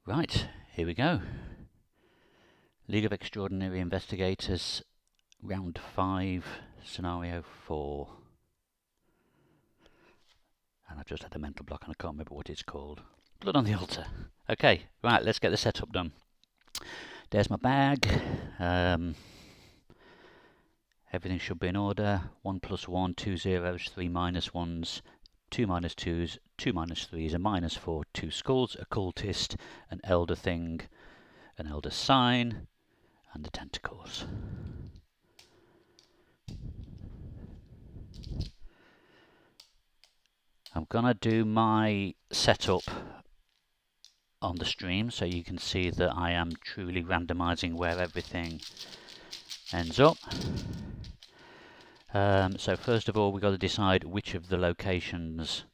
Right, here we go. League of Extraordinary Investigators, Round 5, Scenario 4. And I've just had a mental block and I can't remember what it's called. Blood on the Altar. Okay, right, let's get the setup done. There's my bag. Everything should be in order. 1 + 1, 2 zeros, 3 -1s, 2 -2s, 2 -3s, a -4, 2 skulls, a cultist, an elder thing, an elder sign, and the tentacles. I'm gonna do my setup on the stream so you can see that I am truly randomizing where everything ends up. So first of all, we've got to decide which of the locations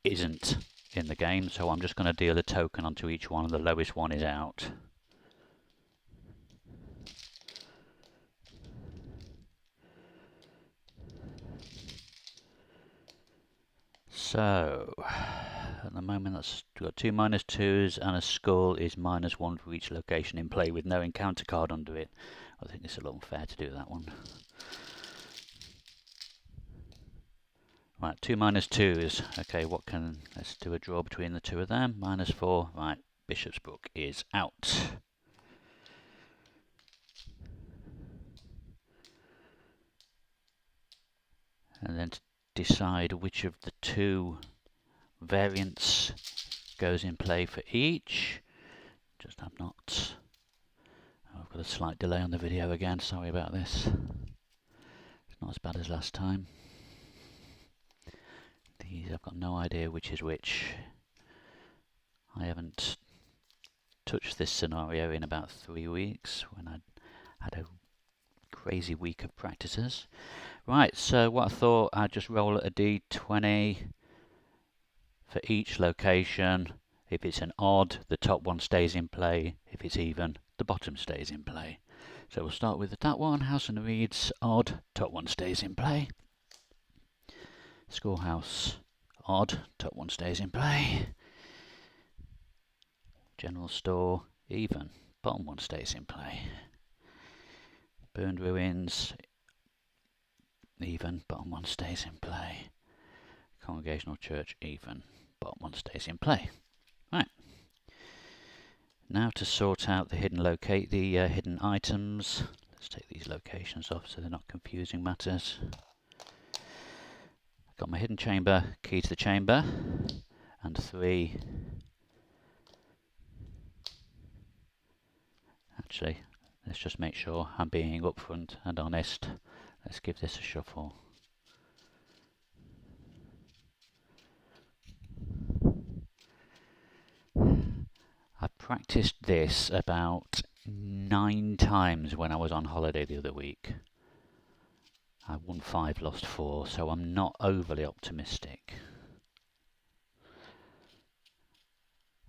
isn't in the game. So I'm just going to deal a token onto each one, and the lowest one is out. So at the moment, we've got 2 -2s, and a skull is -1 for each location in play with no encounter card under it. I think it's a little unfair to do that one. Right, 2 -2s. Okay, let's do a draw between the two of them. -4. Right, Bishop's Book is out. And then to decide which of the two variants goes in play for each. I've got a slight delay on the video again, sorry about this. It's not as bad as last time. I've got no idea which is which. I haven't touched this scenario in about 3 weeks when I had a crazy week of practices. Right, so what I thought, I'd just roll a d20 for each location. If it's an odd, the top one stays in play. If it's even, the bottom stays in play. So we'll start with that one. House and Reeds, odd, top one stays in play. Schoolhouse, odd, top one stays in play. General Store, even, bottom one stays in play. Burned Ruins, even, bottom one stays in play. Congregational Church, even, bottom one stays in play. Right. Now to sort out the hidden hidden items. Let's take these locations off so they're not confusing matters. Got my hidden chamber, key to the chamber, and 3. Actually, let's just make sure I'm being upfront and honest. Let's give this a shuffle. I practiced this about 9 times when I was on holiday the other week. I won 5, lost 4, so I'm not overly optimistic.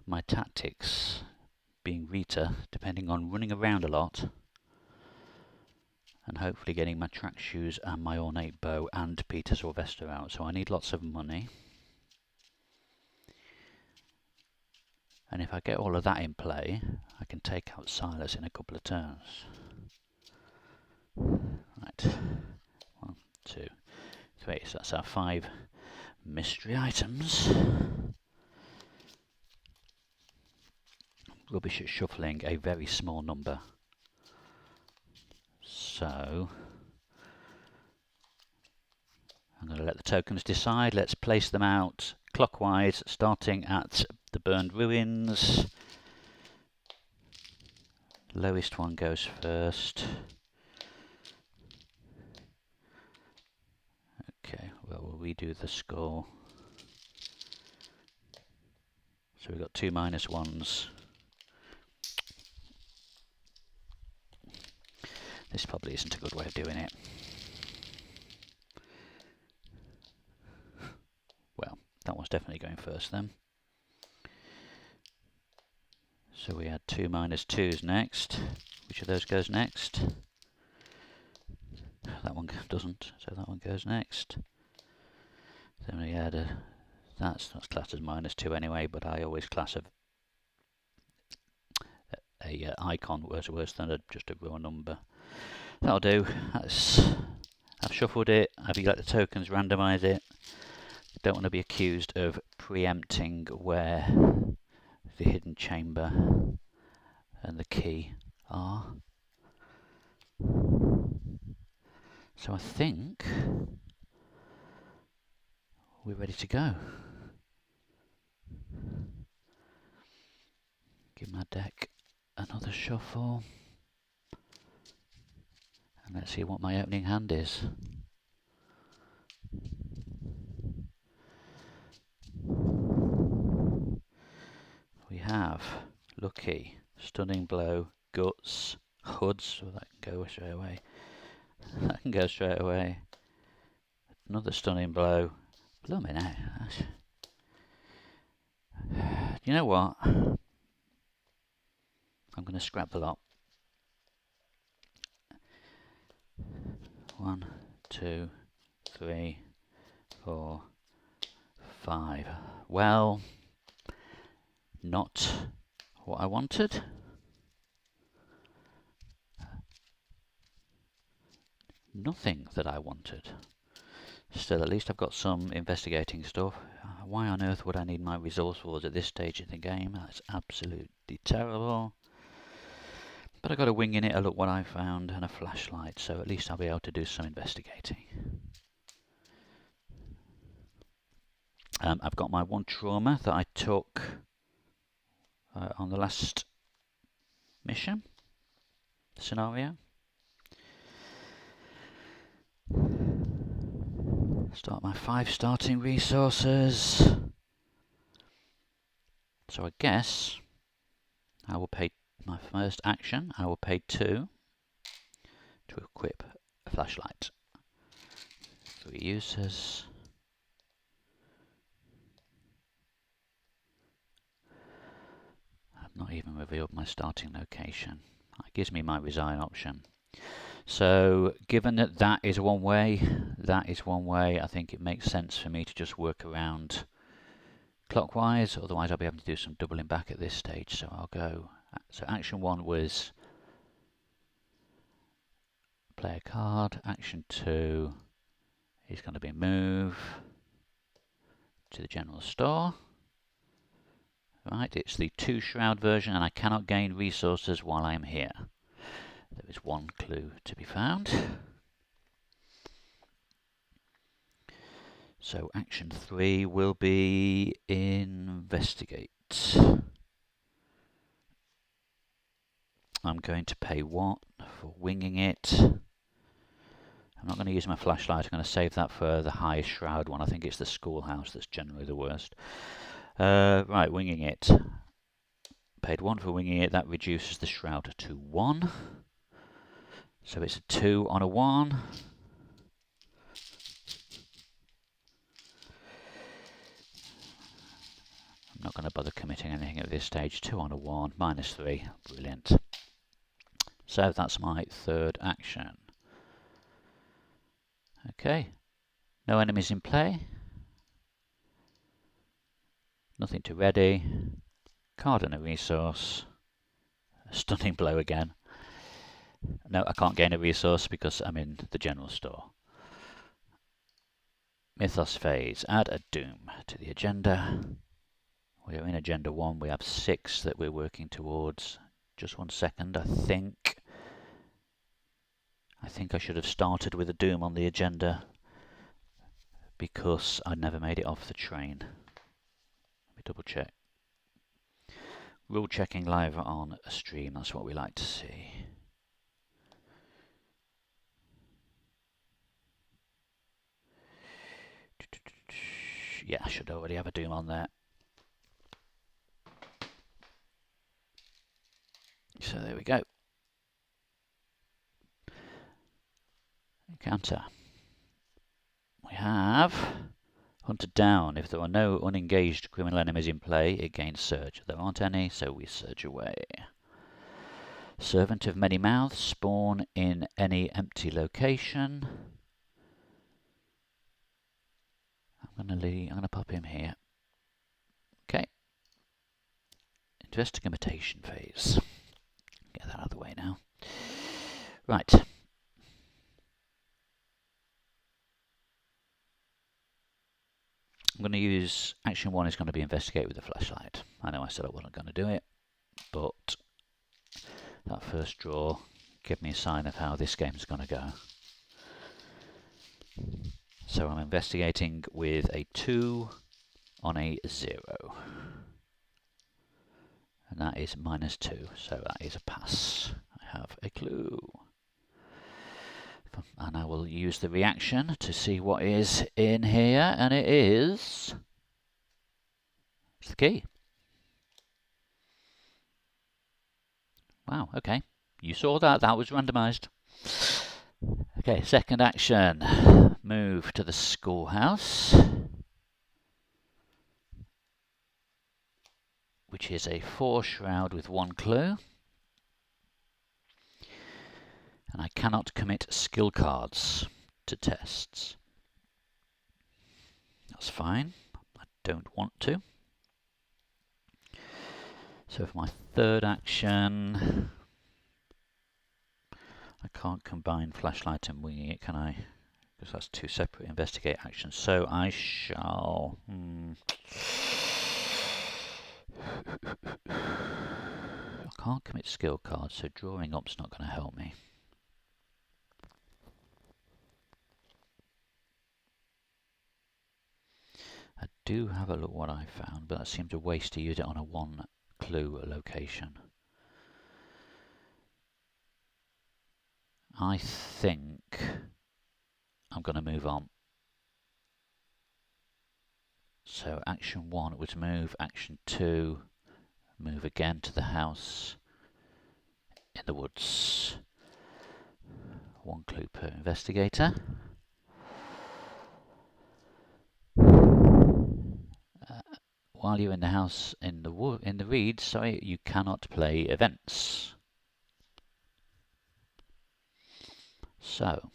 My tactics, being Rita, depending on running around a lot and hopefully getting my track shoes and my ornate bow and Peter Sylvester out. So I need lots of money. And if I get all of that in play, I can take out Silas in a couple of turns. Right. 1, 2, 3. So that's our 5 mystery items. Rubbish at shuffling a very small number. So I'm going to let the tokens decide. Let's place them out clockwise, starting at the Burned Ruins. Lowest one goes first. Okay, well, we'll redo the score. So we've got 2 -1s. This probably isn't a good way of doing it. Well, that one's definitely going first then. So we had 2 -2s next. Which of those goes next? That one doesn't, so that one goes next. Then we had that's classed as -2 anyway, but I always class a icon worse than just a raw number. That'll do. I've shuffled it. I've let the tokens randomise it. Don't want to be accused of preempting where the hidden chamber and the key are. So I think we're ready to go. Give my deck another shuffle. And let's see what my opening hand is. We have Lucky, Stunning Blow, Guts, Hoods, so that can go straight away. That can go straight away. Another Stunning Blow. Blimey now. You know what? I'm going to scrap the lot. 1, 2, 3, 4, 5. Well, not what I wanted. Nothing that I wanted. Still, at least I've got some investigating stuff. Why on earth would I need my resourcefuls at this stage in the game? That's absolutely terrible. But I've got a wing in it, a look what I found, and a flashlight, so at least I'll be able to do some investigating. I've got my 1 trauma that I took on the last mission scenario. Start my 5 starting resources. So I guess I will pay my first action. I will pay 2 to equip a flashlight. 3 uses. I've not even revealed my starting location. That gives me my resign option. So, given that that is one way, I think it makes sense for me to just work around clockwise, otherwise I'll be able to do some doubling back at this stage, so I'll go. So action 1 was play a card. Action 2 is going to be move to the general store. Right, it's the 2 shroud version and I cannot gain resources while I am here. There is 1 clue to be found. So action 3 will be investigate. I'm going to pay 1 for winging it. I'm not going to use my flashlight. I'm going to save that for the highest shroud one. I think it's the schoolhouse that's generally the worst. Right, winging it. Paid 1 for winging it. That reduces the shroud to 1. So it's a 2 on a 1. I'm not going to bother committing anything at this stage. 2 on a 1, -3. Brilliant. So that's my 3rd action. Okay. No enemies in play. Nothing to ready. Card and a resource. A stunning blow again. No, I can't gain a resource because I'm in the general store. Mythos phase. Add a doom to the agenda. We are in agenda 1. We have 6 that we're working towards. Just 1 second. I think I should have started with a doom on the agenda because I never made it off the train. Let me double check. Rule checking live on a stream. That's what we like to see. Yeah, I should already have a doom on there. So there we go. Encounter. We have hunted down. If there are no unengaged criminal enemies in play, it gains surge. There aren't any, so we surge away. Servant of many mouths. Spawn in any empty location. I'm gonna pop him here. Okay. Investigation phase. Get that out of the way now. Right. I'm going to use action 1 is going to be investigate with the flashlight. I know I said I wasn't going to do it, but that first draw gave me a sign of how this game's going to go. So I'm investigating with a 2 on a 0. And that is -2, so that is a pass. I have a clue. And I will use the reaction to see what is in here, and it is... it's the key. Wow, okay. You saw that, that was randomised. Okay, second action. Move to the schoolhouse, which is a 4 shroud with 1 clue. And I cannot commit skill cards to tests. That's fine. I don't want to. So for my third action, I can't combine flashlight and winging it, can I? Because that's 2 separate investigate actions. So I shall... I can't commit skill cards, so drawing up's not going to help me. I do have a look what I found, but that seems a waste to use it on a 1 clue location. I think I'm going to move on. So action 1 was move, action 2, move again to the house in the woods. 1 clue per investigator. While you're in the house in the reeds, sorry, you cannot play events. So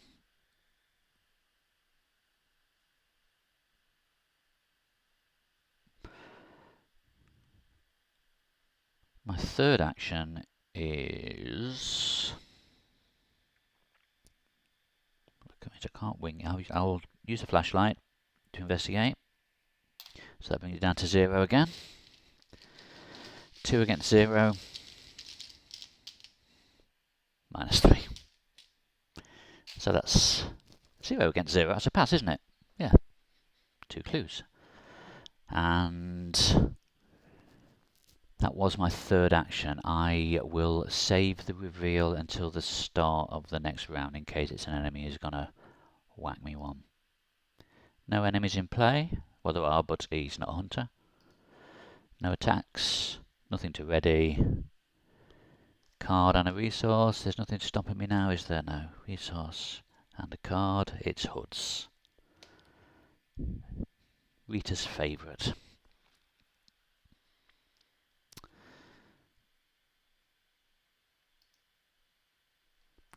my third action is... I can't wing. I'll use a flashlight to investigate. So that brings it down to 0 again. 2 against 0. -3. So that's 0 against 0. That's a pass, isn't it? Yeah. 2 clues. And that was my third action. I will save the reveal until the start of the next round in case it's an enemy who's going to whack me one. No enemies in play. Well, there are, but he's not a hunter. No attacks. Nothing to ready. Card and a resource. There's nothing stopping me now, is there? No. Resource and a card. It's hoods. Rita's favourite.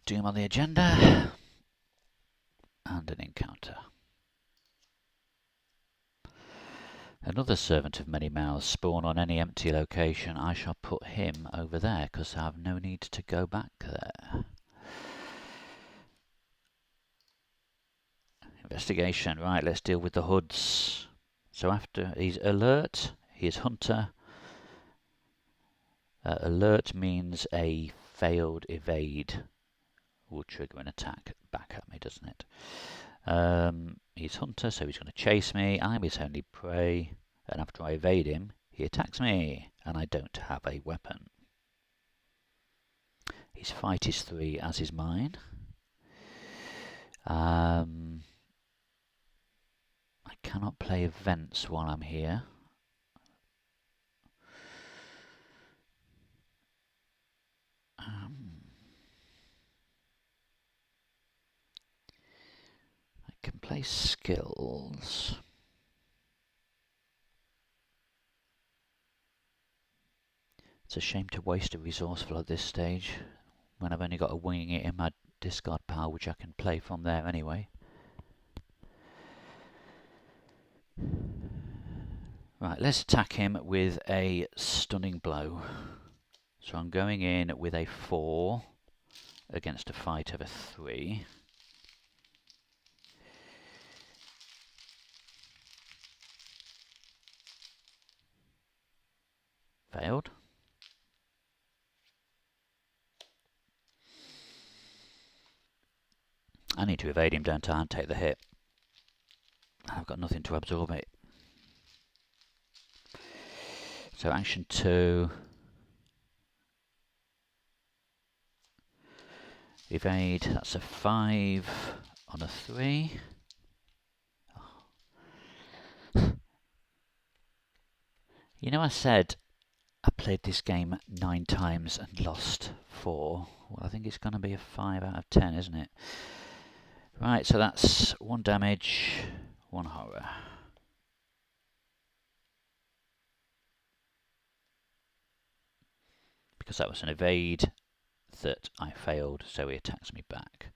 Doom on the agenda. And an encounter. Another servant of many mouths spawn on any empty location. I shall put him over there because I have no need to go back there. Investigation. Right, let's deal with the hoods. So after he's alert, he is hunter. Alert means a failed evade will trigger an attack back at me, doesn't it? He's hunter, so he's going to chase me. I'm his only prey, and after I evade him, he attacks me, and I don't have a weapon. His fight is 3, as is mine. I cannot play events while I'm here. I can play skills. It's a shame to waste a resourceful at this stage when I've only got a winging it in my discard pile, which I can play from there anyway. Right, let's attack him with a stunning blow. So I'm going in with a 4 against a fight of a 3. Failed. I need to evade him, don't I, and take the hit. I've got nothing to absorb it. So action 2. Evade, that's a 5 on a 3. You know, I said I played this game 9 times and lost 4. Well, I think it's going to be a 5 out of 10, isn't it? Right, so that's 1 damage, 1 horror. Because that was an evade that I failed, so he attacks me back.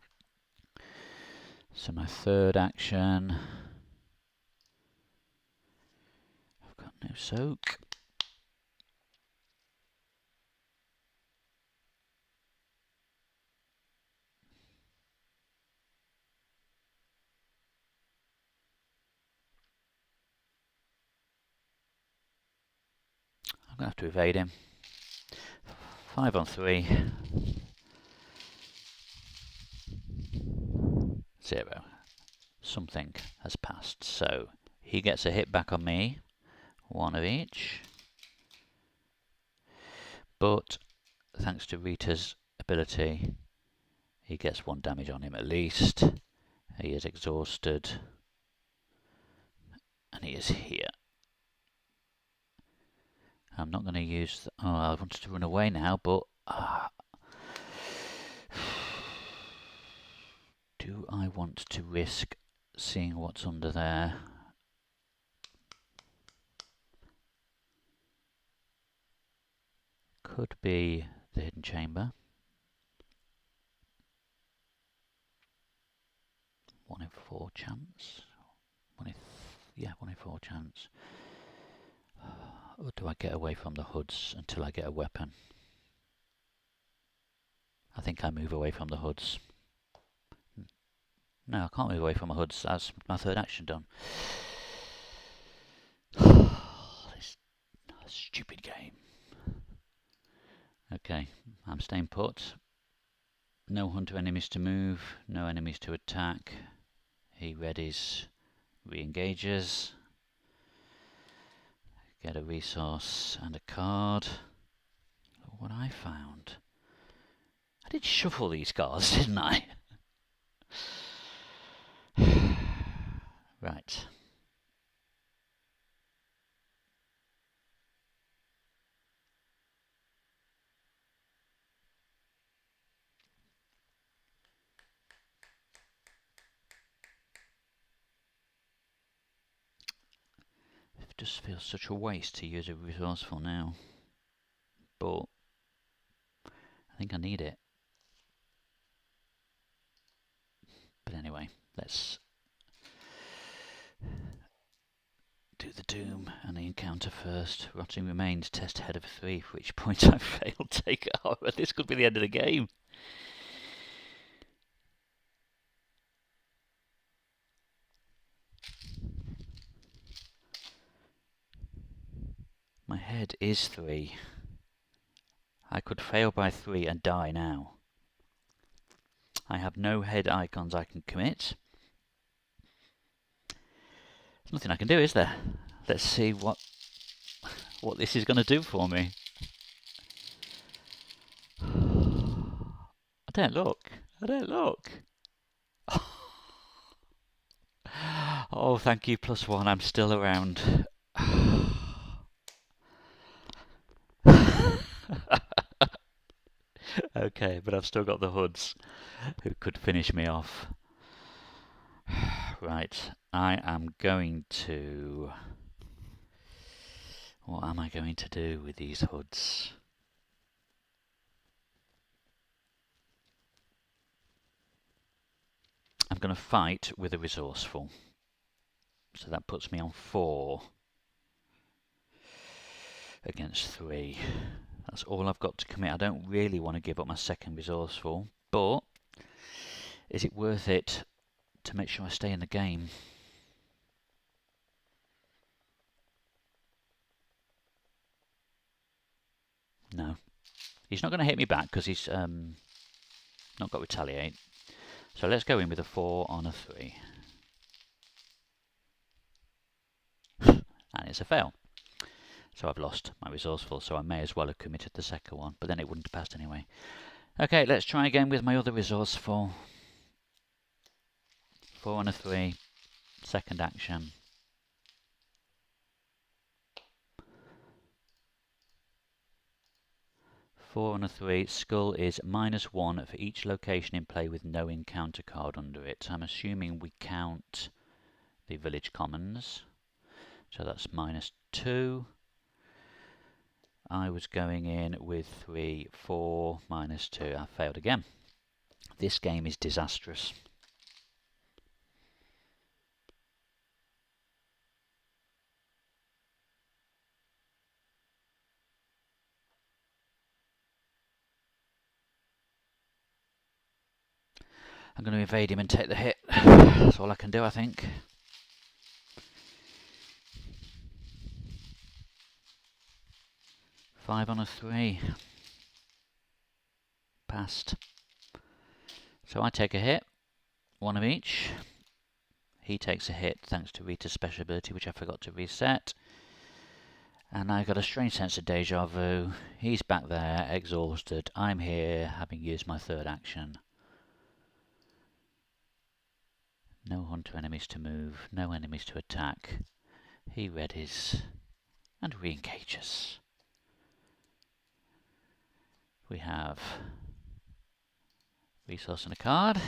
So my third action, I've got no soak. I'm going to have to evade him. 5 on 3. 0. Something has passed, so he gets a hit back on me, 1 of each. But thanks to Rita's ability, he gets 1 damage on him at least. He is exhausted, and he is here. I'm not going to use... oh, I wanted to run away now, but... do I want to risk seeing what's under there? Could be the hidden chamber. 1 in 4 chance. 1 in 4 chance. Or do I get away from the hoods until I get a weapon? I think I move away from the hoods. No, I can't move away from the hoods. That's my third action done. This stupid game. Okay, I'm staying put. No hunter enemies to move, no enemies to attack. He readies, re-engages. Get a resource and a card. Look what I found. I did shuffle these cards, didn't I? Right. It just feels such a waste to use a resourceful now. But I think I need it. But anyway, let's do the doom and the encounter first. Rotting remains, test head of 3, for which point I failed. Take it horror. This could be the end of the game. My head is 3. I could fail by 3 and die now. I have no head icons I can commit. There's nothing I can do, is there? Let's see what this is going to do for me. I don't look. I don't look. Oh, thank you, +1. I'm still around. Okay, but I've still got the hoods who could finish me off. Right, I am going to... what am I going to do with these hoods? I'm going to fight with a resourceful. So that puts me on 4 against 3. That's all I've got to commit. I don't really want to give up my second resourceful, but is it worth it to make sure I stay in the game? No. He's not going to hit me back because he's not got retaliate. So let's go in with a 4 on a 3. And it's a fail. So I've lost my resourceful, so I may as well have committed the second one, but then it wouldn't have passed anyway. Okay, let's try again with my other resourceful. 4 on a 3. Second action. Four on a 3. Skull is -1 for each location in play with no encounter card under it. I'm assuming we count the village commons. So that's -2. I was going in with 3, 4, -2. I failed again. This game is disastrous. I'm going to evade him and take the hit. That's all I can do, I think. Five on a 3. Passed. So I take a hit. One of each. He takes a hit thanks to Rita's special ability, which I forgot to reset. And I got a strange sense of deja vu. He's back there, exhausted. I'm here, having used my third action. No hunter enemies to move, no enemies to attack. He readies and re-engages. We have resource and a card.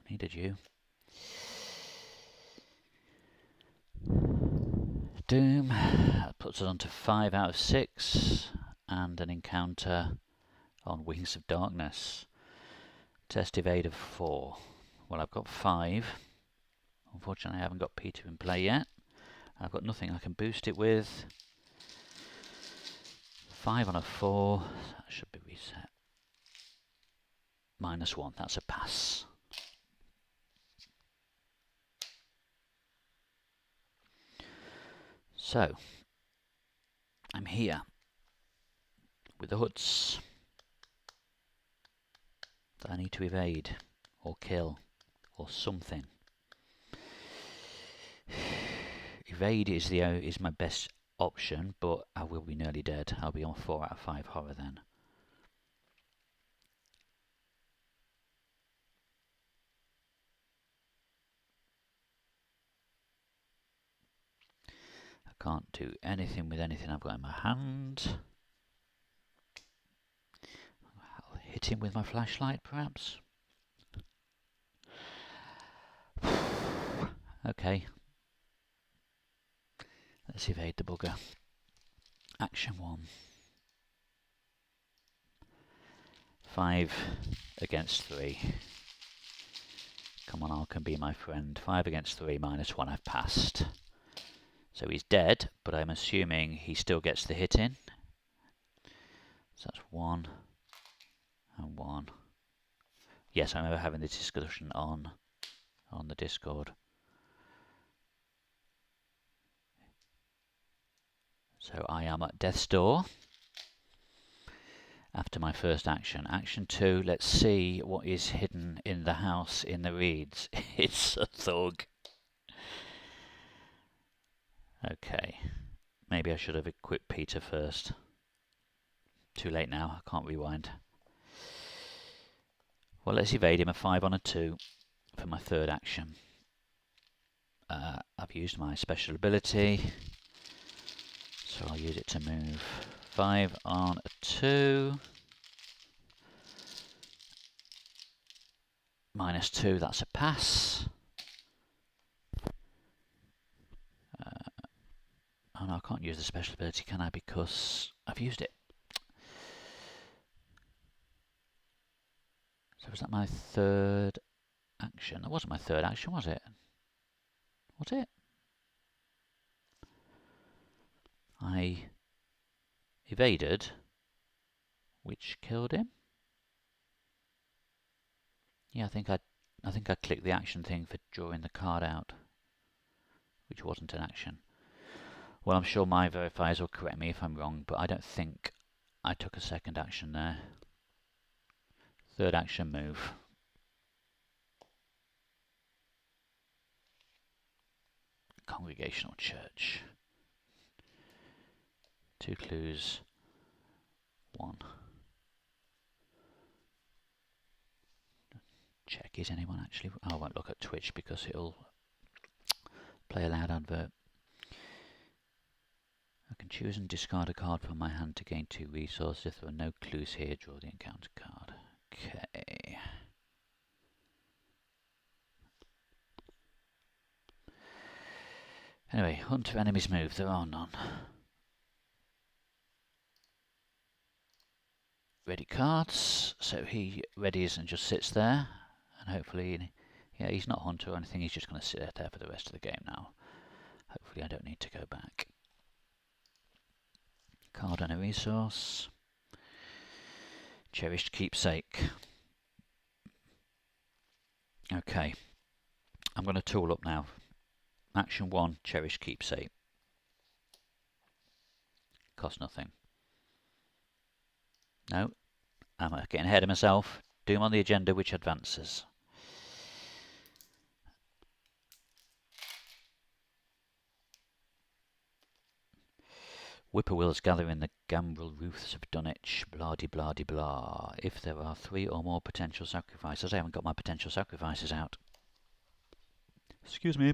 Needed you. Doom. That puts us on to 5 out of 6. And an encounter on Wings of Darkness. Test evade of 4. Well, I've got 5. Unfortunately, I haven't got Peter in play yet. I've got nothing I can boost it with. 5 on a 4. That should be reset. -1. That's a pass. So, I'm here with the hoods that I need to evade or kill or something. Evade is my best option, but I will be nearly dead. I'll be on 4 out of 5 horror then. I can't do anything with anything I've got in my hand. I'll hit him with my flashlight, perhaps. Okay. Let's evade the bugger. Action 1. 5 against 3. Come on, Arkham, be my friend. 5 against 3, -1. I've passed. So he's dead, but I'm assuming he still gets the hit in. So that's 1 and 1. Yes, I remember having this discussion on the Discord. So I am at death's door after my first action. Action 2, let's see what is hidden in the house in the reeds. It's a thug. Okay, maybe I should have equipped Peter first. Too late now, I can't rewind. Well, let's evade him. A 5 on a 2 for my third action. I've used my special ability, so I'll use it to move. 5 on a 2. -2, that's a pass. Oh no, I can't use the special ability, can I? Because I've used it. So was that my third action? That wasn't my third action, was it? Was it? I evaded, which killed him. Yeah, I think I clicked the action thing for drawing the card out, which wasn't an action. Well, I'm sure my verifiers will correct me if I'm wrong, but I don't think I took a second action there. Third action move. Congregational church. 2 clues. 1. Check, is anyone actually... Oh, I won't look at Twitch because it'll play a loud advert. I can choose and discard a card from my hand to gain 2 resources. If there are no clues here, draw the encounter card. Okay. Anyway, hunter enemies move. There are none. Ready cards. So he readies and just sits there. And hopefully... Yeah, he's not hunter or anything. He's just going to sit there for the rest of the game now. Hopefully I don't need to go back. Card and a resource. Cherished keepsake. Okay. I'm going to tool up now. Action 1, cherished keepsake. Cost nothing. No. I'm getting ahead of myself. Doom on the agenda which advances. Whippoorwills gather in the gambrel roofs of Dunwich, blah-de-blah-de-blah. If there are 3 or more potential sacrifices... I haven't got my potential sacrifices out. Excuse me.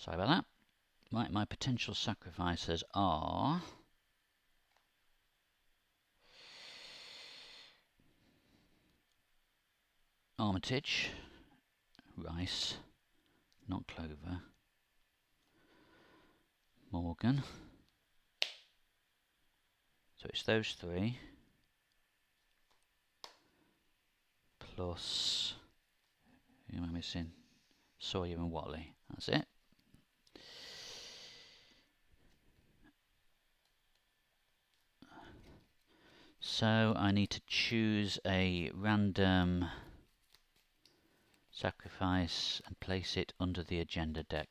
Sorry about that. Right, my potential sacrifices are... Armitage, Rice, not Clover, Morgan. So it's those 3. Plus... Who am I missing? Sawyer and Wally. That's it. So I need to choose a random sacrifice and place it under the agenda deck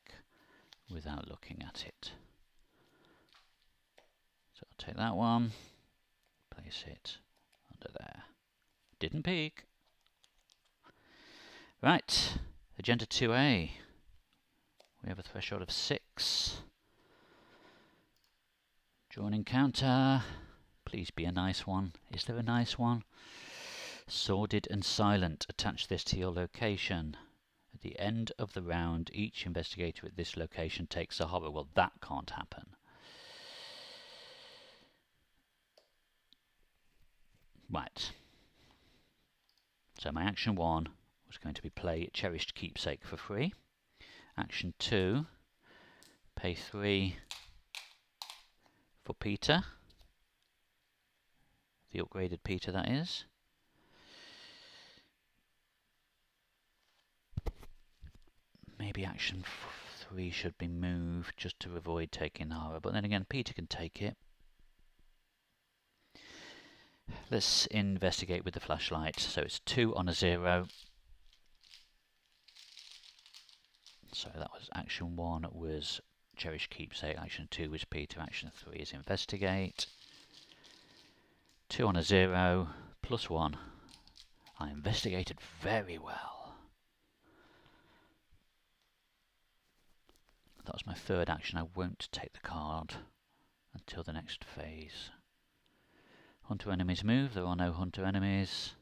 without looking at it. So I'll take that one, place it under there. Didn't peek. Right, agenda 2A. We have a threshold of 6. Draw an encounter. Please be a nice one. Is there a nice one? Sordid and silent. Attach this to your location. At the end of the round, each investigator at this location takes a horror. Well, that can't happen. Right. So my action 1 was going to be play Cherished Keepsake for free. Action 2, pay 3 for Peter. The upgraded Peter, that is. Maybe action 3 should be moved just to avoid taking horror. But then again, Peter can take it. Let's investigate with the flashlight. So it's 2 on a 0. So that was action 1 was Cherish Keepsake. Action 2 was Peter. Action 3 is investigate. 2 on a 0, plus 1. I investigated very well. That was my third action. I won't take the card until the next phase. Hunter enemies move. There are no hunter enemies.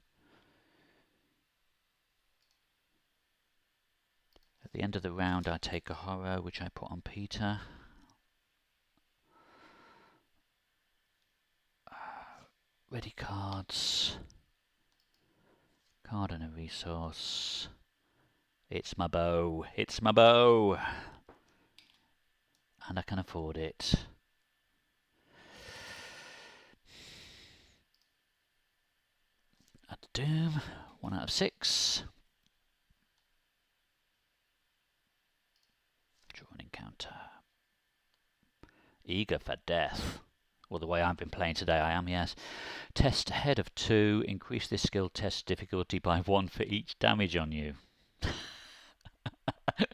At the end of the round I take a horror, which I put on Peter. Ready cards. Card and a resource. It's my bow. It's my bow. And I can afford it. At Doom. 1 out of 6. Draw an encounter. Eager for death. Well, the way I've been playing today, I am, yes. Test ahead of 2. Increase this skill test difficulty by 1 for each damage on you.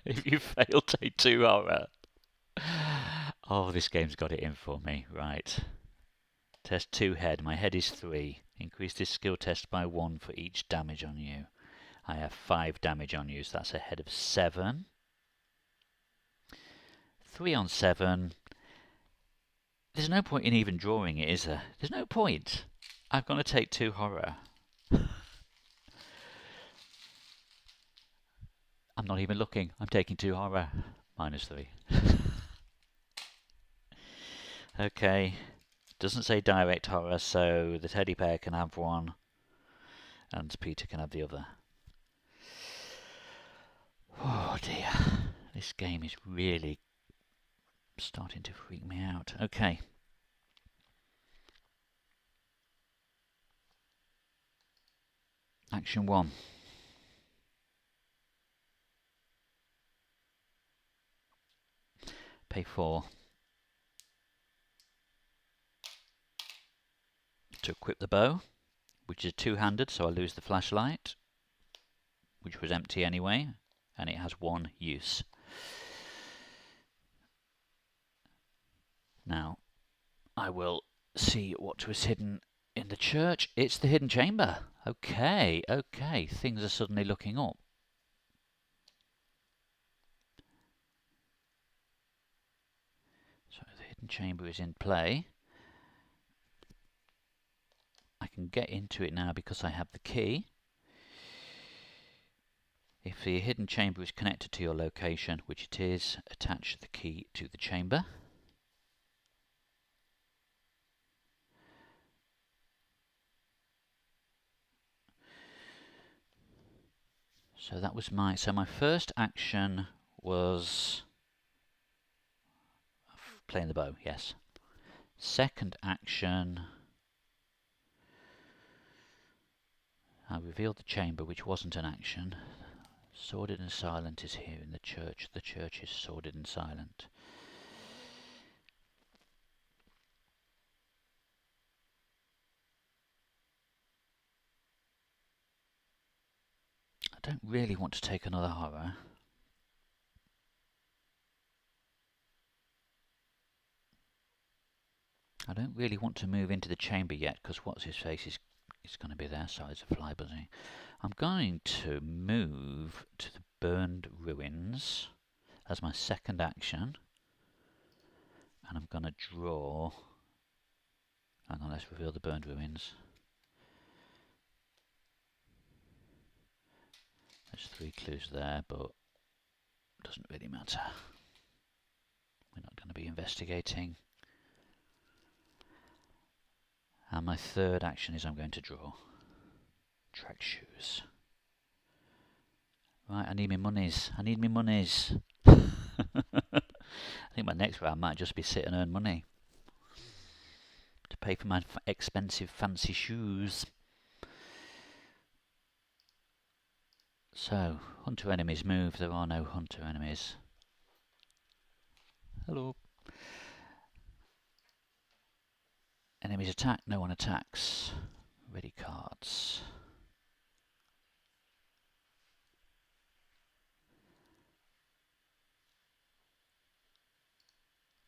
If you fail, take 2 horror. Oh, this game's got it in for me. Right. Test 2 head. My head is 3. Increase this skill test by 1 for each damage on you. I have 5 damage on you, so that's a head of 7. 3 on 7. There's no point in even drawing it, is there? There's no point. I'm going to take 2 horror. I'm not even looking. I'm taking 2 horror. -3. Okay. Doesn't say direct horror, so the teddy bear can have 1 and Peter can have the other. Oh dear. This game is really starting to freak me out. Okay. Action 1. Pay 4. To equip the bow, which is 2-handed, so I lose the flashlight, which was empty anyway, and it has 1 use. Now, I will see what was hidden in the church. It's the hidden chamber. Okay, okay, things are suddenly looking up. So the hidden chamber is in play. I can get into it now because I have the key. If the hidden chamber is connected to your location, which it is, attach the key to the chamber. So that was my first action was playing the bow, yes. Second action, I revealed the chamber, which wasn't an action. Sordid and silent is here in the church. The church is sordid and silent. I don't really want to take another horror. I don't really want to move into the chamber yet, because what's his face is going to be there. Sorry, it's a fly buzzing. I'm going to move to the burned ruins as my second action, and I'm going to draw. Hang on, let's reveal the burned ruins. There's 3 clues there, but it doesn't really matter. We're not going to be investigating. And my third action is I'm going to draw. Track shoes. Right, I need me monies. I need me monies. I think my next round might just be sit and earn money to pay for my expensive fancy shoes. So, hunter enemies move. There are no hunter enemies. Hello. Enemies attack. No one attacks. Ready cards.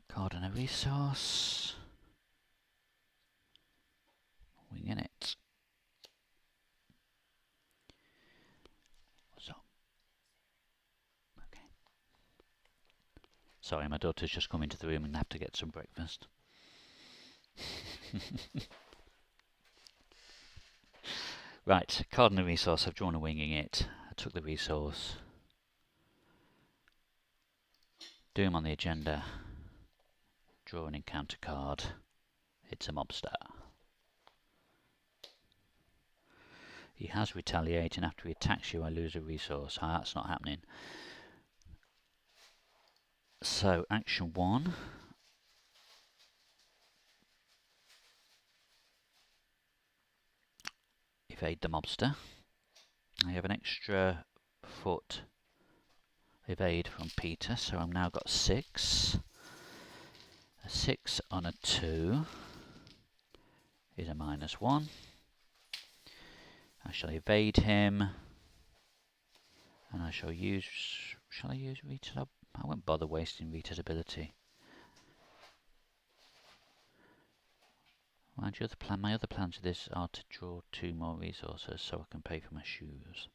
Card and a resource. Winging it. What's up? Okay. Sorry, my daughter's just come into the room and have to get some breakfast. Right, card and a resource. I've drawn a winging it. I took the resource. Doom on the agenda. Draw an encounter card. It's a mobster. He has retaliate, and after he attacks you, I lose a resource. Ah, that's not happening. So, action 1. Evade the mobster. I have an extra foot evade from Peter, so I've now got 6. A 6 on a 2 is a -1. I shall evade him, and I shall use... Shall I use Rita? I won't bother wasting Rita's ability. My other plans for this are to draw 2 more resources so I can pay for my shoes.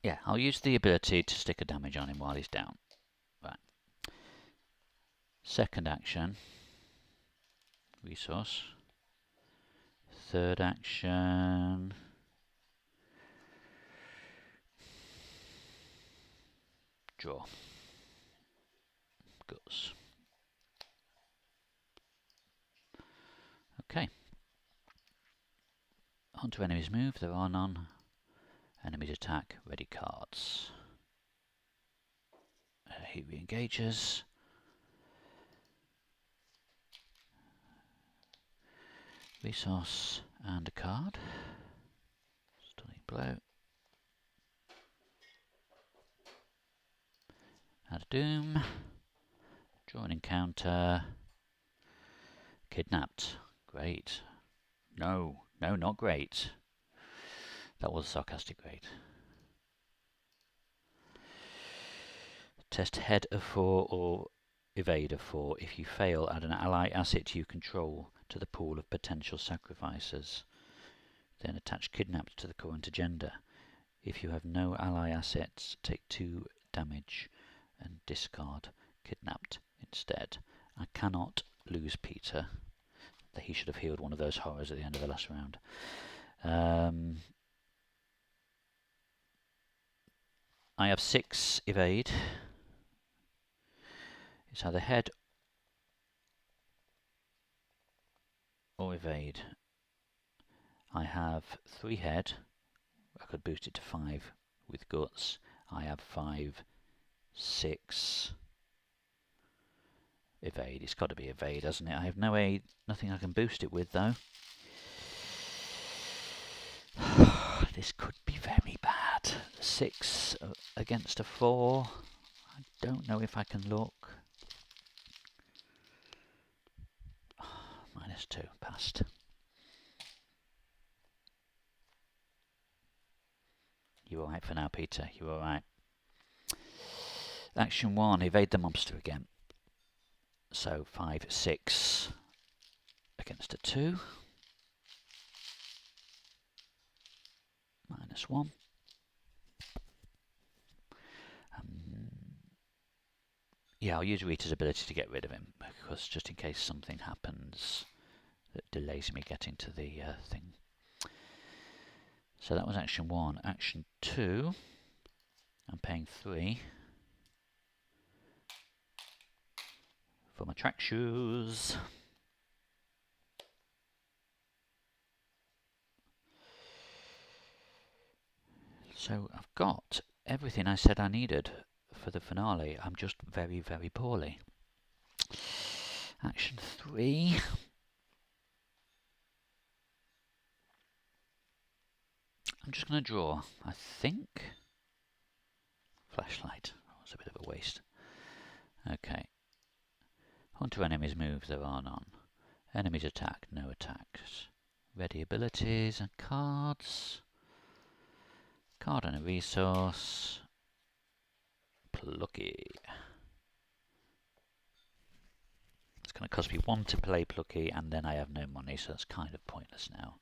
Yeah, I'll use the ability to stick a damage on him while he's down. Right. Second action. Resource. Third action. Draw. Guts. Okay. On to enemies move. There are none. Enemies attack. Ready cards. He re-engages. Resource and a card. Stunning blow. Add a doom. Draw an encounter. Kidnapped. Great. No, not great. That was sarcastic great. Test head of 4 or evade of 4. If you fail, add an ally asset you control to the pool of potential sacrifices. Then attach kidnapped to the current agenda. If you have no ally assets, take 2 damage and discard kidnapped instead. I cannot lose Peter. He should have healed one of those horrors at the end of the last round. I have 6 evade. It's either head or evade. I have 3 head. I could boost it to 5 with guts. I have 5, 6 evade. It's got to be evade, hasn't it? I have no aid, nothing I can boost it with though. This could be very bad. 6 against a 4. I don't know if I can look. -2, passed. You're alright for now, Peter. You're alright. Action 1, evade the mobster again. So 5, 6 against a 2. -1. Yeah, I'll use Rita's ability to get rid of him, because just in case something happens that delays me getting to the thing. So that was action 1. Action 2, I'm paying 3 for my track shoes. So I've got everything I said I needed for the finale. I'm just very, very poorly. Action 3. I'm just going to draw, I think. Flashlight. That was a bit of a waste. Okay. Hunter enemies move, there are none. Enemies attack, no attacks. Ready abilities and cards. Card and a resource. Plucky. It's going to cost me 1 to play Plucky, and then I have no money, so that's kind of pointless now.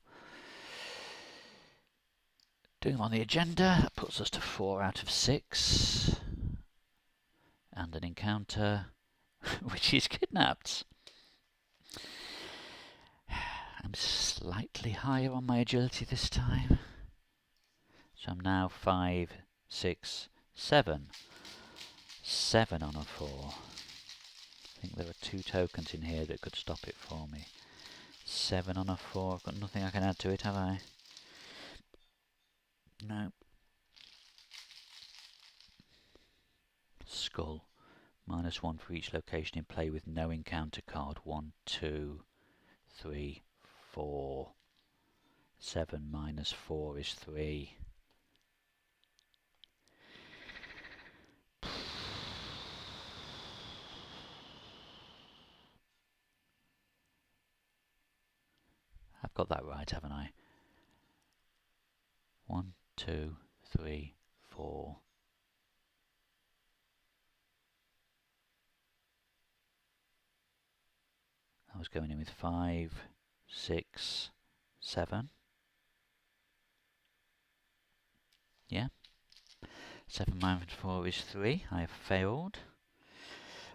Doing on the agenda, that puts us to 4 out of 6. And an encounter, which is kidnapped. I'm slightly higher on my agility this time. So I'm now 5, 6, 7. 7 on a 4. I think there are 2 tokens in here that could stop it for me. 7 on a 4. I've got nothing I can add to it, have I? No. Skull. -1 for each location in play with no encounter card. 1, 2, 3, 4. 7 minus 4 is 3. I've got that right, haven't I? 1, 2, 3, 4. I was going in with 5, 6, 7. Yeah. 7 minus 4 is 3. I have failed.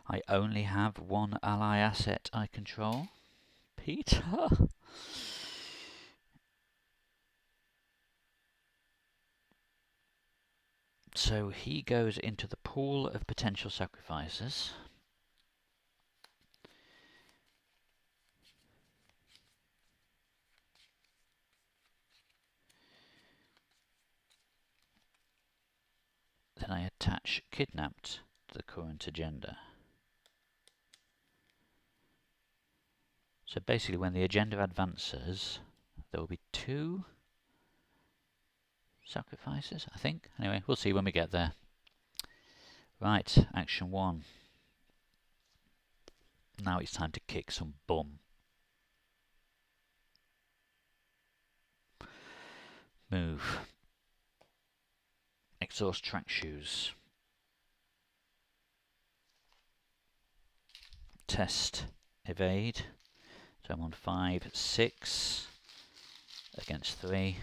I only have 1 ally asset I control. Peter! So he goes into the pool of potential sacrifices. Then I attach kidnapped to the current agenda. So basically when the agenda advances, there will be 2 sacrifices, I think. Anyway, we'll see when we get there. Right, action 1. Now it's time to kick some bum. Move. Exhaust track shoes. Test. Evade. So I'm on 5, 6 against 3.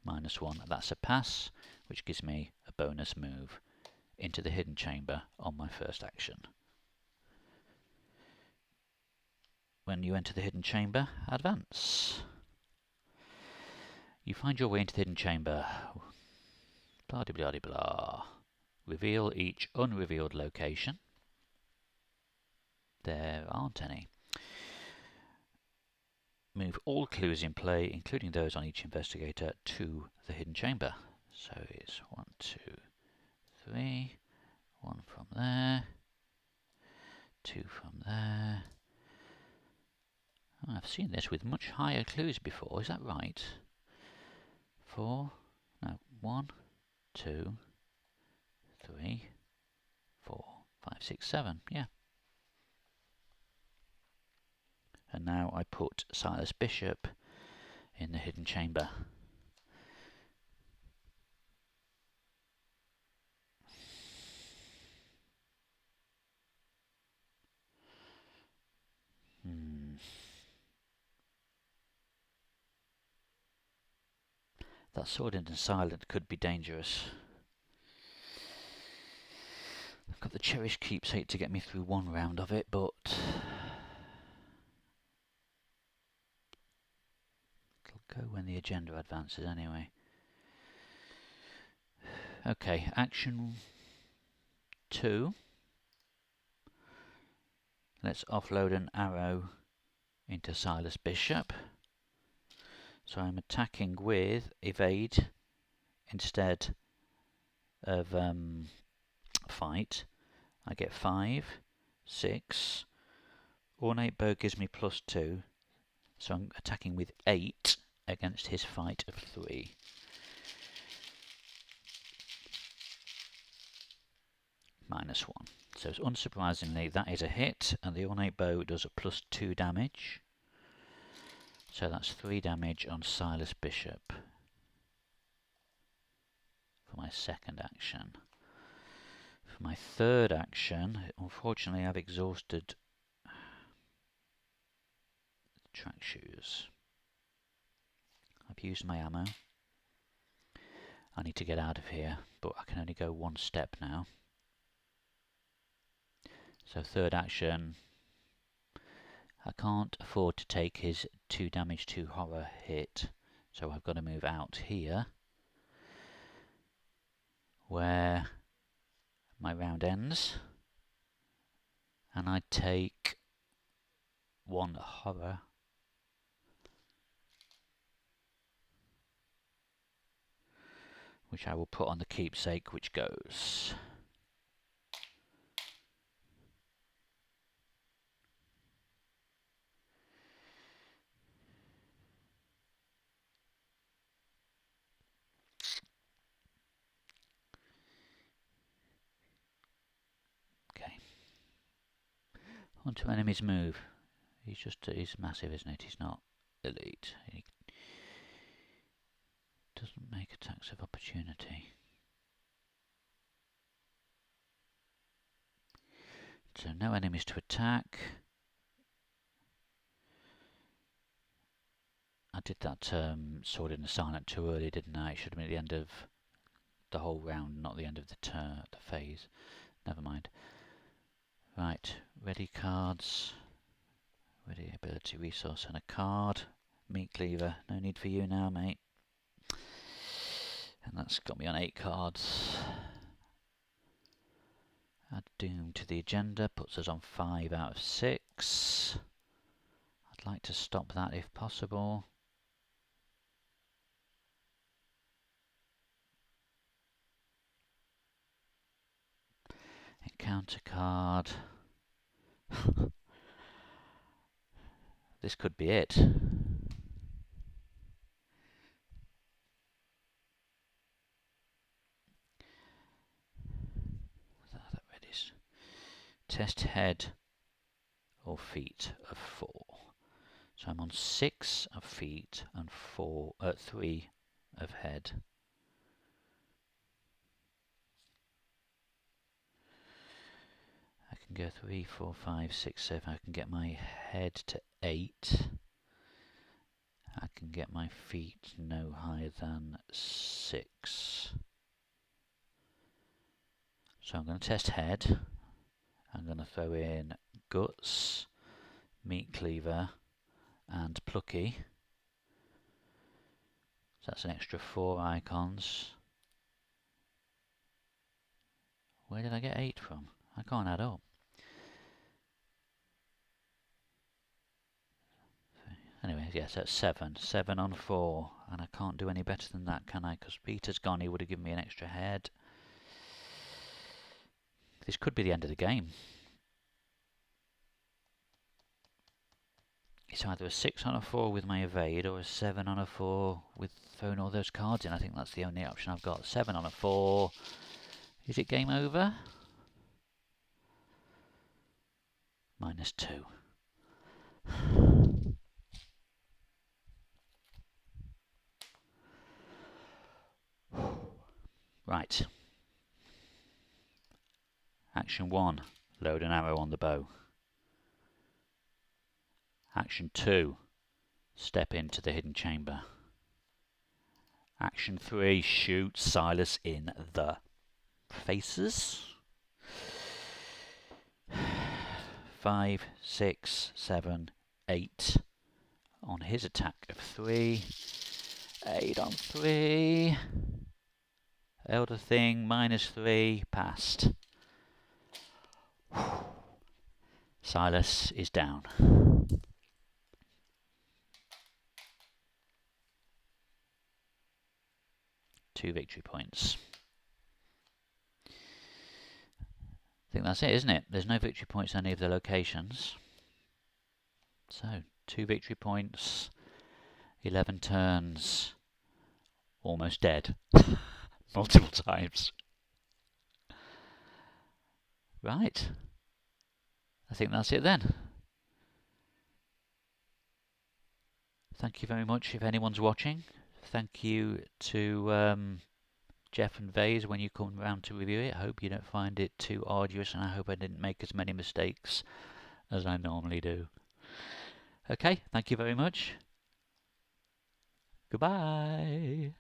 -1. That's a pass, which gives me a bonus move into the hidden chamber on my first action. When you enter the hidden chamber, advance. You find your way into the hidden chamber. Blah de blah de blah. Reveal each unrevealed location. There aren't any. Move all clues in play, including those on each investigator, to the hidden chamber. So it's 1, 2, 3. 1 from there. 2 from there. Oh, I've seen this with much higher clues before, is that right? 4. No, 1, 2, 3, 4, 5, 6, 7. Yeah. And now I put Silas Bishop in the hidden chamber. That sword and silent could be dangerous. I've got the cherished keepsake to get me through 1 round of it, but it'll go when the agenda advances anyway. Okay, action 2. Let's offload an arrow into Silas Bishop. So I'm attacking with evade instead of fight. I get 5, 6. Ornate bow gives me +2. So I'm attacking with 8 against his fight of 3. -1. So unsurprisingly, that is a hit, and the ornate bow does a +2 damage. So that's 3 damage on Silas Bishop for my second action. For my third action, unfortunately I've exhausted track shoes. I've used my ammo. I need to get out of here, but I can only go 1 step now. So third action, I can't afford to take his 2 damage 2 horror hit, so I've got to move out here, where my round ends, and I take 1 horror, which I will put on the keepsake, which goes. Okay. Onto enemy's move. He's massive, isn't it? He's not elite. He doesn't make attacks of opportunity. So no enemies to attack. I did that sword in the silent too early, didn't I? It should have been at the end of the whole round, not the end of the phase. Never mind. Right, ready cards. Ready ability resource and a card. Meat cleaver, no need for you now, mate. And that's got me on 8 cards. Add Doom to the agenda, puts us on 5 out of 6. I'd like to stop that if possible. Encounter card. This could be it. That readies. Test head or feet of 4. So I'm on 6 of feet and 3 of head. I can go 3, 4, 5, 6, 7. I can get my head to 8. I can get my feet no higher than 6. So I'm going to test head. I'm going to throw in guts, meat cleaver, and plucky. So that's an extra 4 icons. Where did I get 8 from? I can't add up. Anyway, yes, that's 7. 7 on 4. And I can't do any better than that, can I? Because Peter's gone, he would have given me an extra head. This could be the end of the game. It's either a 6 on a 4 with my evade, or a 7 on a 4 with throwing all those cards in. I think that's the only option I've got. 7 on a 4. Is it game over? -2. Right. Action 1. Load an arrow on the bow. Action 2. Step into the hidden chamber. Action 3. Shoot Silas in the faces. 5, 6, 7, 8 on his attack of 3. 8 on 3. Elder Thing, -3, passed. Silas is down. 2 victory points. I think that's it, isn't it? There's no victory points in any of the locations. So, 2 victory points, 11 turns, almost dead. Multiple times. Right. I think that's it then. Thank you very much if anyone's watching. Thank you to Jeff and Vase when you come round to review it. I hope you don't find it too arduous, and I hope I didn't make as many mistakes as I normally do. Okay, thank you very much. Goodbye.